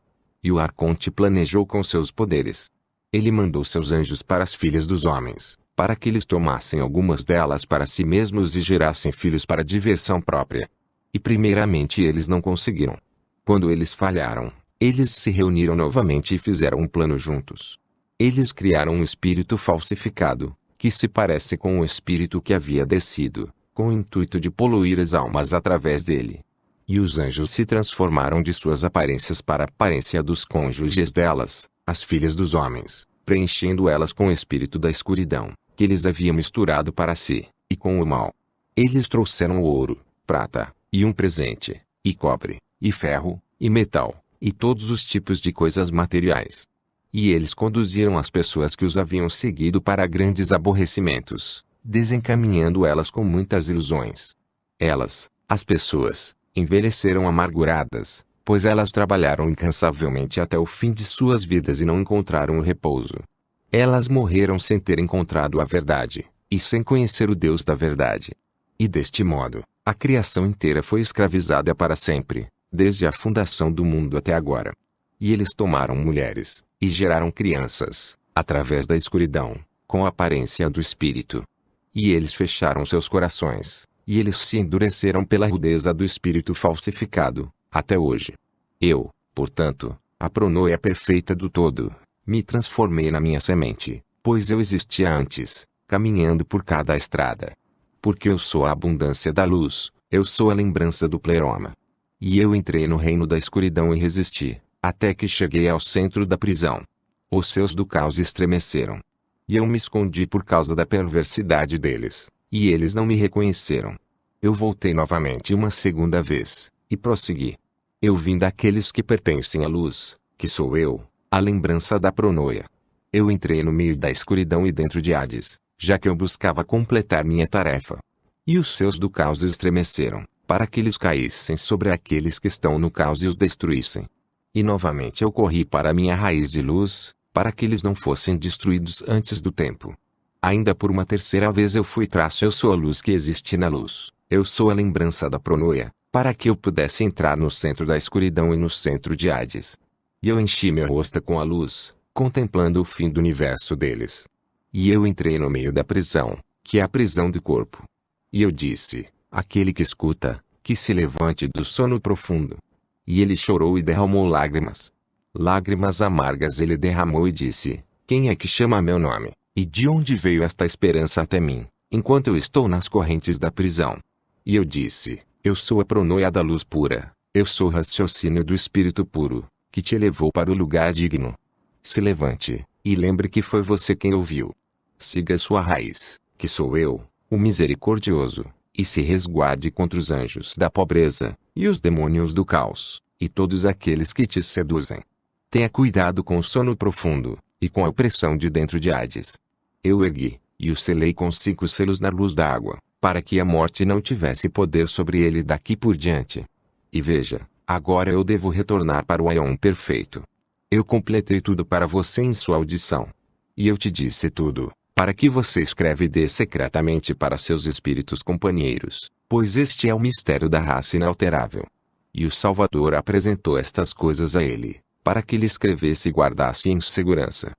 E o arconte planejou com seus poderes. Ele mandou seus anjos para as filhas dos homens, para que eles tomassem algumas delas para si mesmos e gerassem filhos para diversão própria. E primeiramente eles não conseguiram. Quando eles falharam, eles se reuniram novamente e fizeram um plano juntos. Eles criaram um espírito falsificado, que se parece com o espírito que havia descido, com o intuito de poluir as almas através dele. E os anjos se transformaram de suas aparências para a aparência dos cônjuges delas, as filhas dos homens, preenchendo elas com o espírito da escuridão, que eles haviam misturado para si, e com o mal. Eles trouxeram ouro, prata, e um presente, e cobre, e ferro, e metal, e todos os tipos de coisas materiais. E eles conduziram as pessoas que os haviam seguido para grandes aborrecimentos, desencaminhando elas com muitas ilusões. Elas, as pessoas, envelheceram amarguradas, pois elas trabalharam incansavelmente até o fim de suas vidas e não encontraram o repouso. Elas morreram sem ter encontrado a verdade, e sem conhecer o Deus da verdade. E deste modo, a criação inteira foi escravizada para sempre, desde a fundação do mundo até agora. E eles tomaram mulheres, e geraram crianças, através da escuridão, com a aparência do Espírito. E eles fecharam seus corações, e eles se endureceram pela rudeza do Espírito falsificado, até hoje. Eu, portanto, a pronoia perfeita do todo, me transformei na minha semente, pois eu existia antes, caminhando por cada estrada. Porque eu sou a abundância da luz, eu sou a lembrança do pleroma. E eu entrei no reino da escuridão e resisti, até que cheguei ao centro da prisão. Os seus do caos estremeceram. E eu me escondi por causa da perversidade deles, e eles não me reconheceram. Eu voltei novamente uma segunda vez, e prossegui. Eu vim daqueles que pertencem à luz, que sou eu, a lembrança da pronoia. Eu entrei no meio da escuridão e dentro de Hades, já que eu buscava completar minha tarefa. E os seus do caos estremeceram, para que eles caíssem sobre aqueles que estão no caos e os destruíssem. E novamente eu corri para a minha raiz de luz, para que eles não fossem destruídos antes do tempo. Ainda por uma terceira vez eu fui traço eu sou a luz que existe na luz, eu sou a lembrança da pronoia, para que eu pudesse entrar no centro da escuridão e no centro de Hades. E eu enchi meu rosto com a luz, contemplando o fim do universo deles. E eu entrei no meio da prisão, que é a prisão do corpo. E eu disse, aquele que escuta, que se levante do sono profundo. E ele chorou e derramou lágrimas. Lágrimas amargas ele derramou e disse, quem é que chama meu nome, e de onde veio esta esperança até mim, enquanto eu estou nas correntes da prisão? E eu disse, eu sou a pronoia da luz pura, eu sou o raciocínio do Espírito puro, que te elevou para o lugar digno. Se levante, e lembre que foi você quem ouviu. Siga sua raiz, que sou eu, o misericordioso, e se resguarde contra os anjos da pobreza, e os demônios do caos, e todos aqueles que te seduzem. Tenha cuidado com o sono profundo, e com a opressão de dentro de Hades. Eu ergui, e o selei com 5 selos na luz da água, para que a morte não tivesse poder sobre ele daqui por diante. E veja, agora eu devo retornar para o Aion perfeito. Eu completei tudo para você em sua audição. E eu te disse tudo, para que você escreve e dê secretamente para seus espíritos companheiros, pois este é o mistério da raça inalterável. E o Salvador apresentou estas coisas a ele, para que ele escrevesse e guardasse em segurança.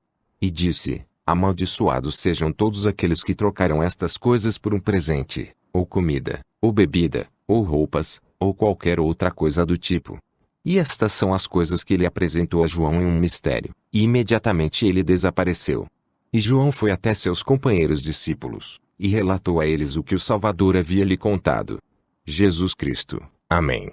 E disse, amaldiçoados sejam todos aqueles que trocarão estas coisas por um presente, ou comida, ou bebida, ou roupas, ou qualquer outra coisa do tipo. E estas são as coisas que ele apresentou a João em um mistério, e imediatamente ele desapareceu. E João foi até seus companheiros discípulos, e relatou a eles o que o Salvador havia lhe contado. Jesus Cristo. Amém.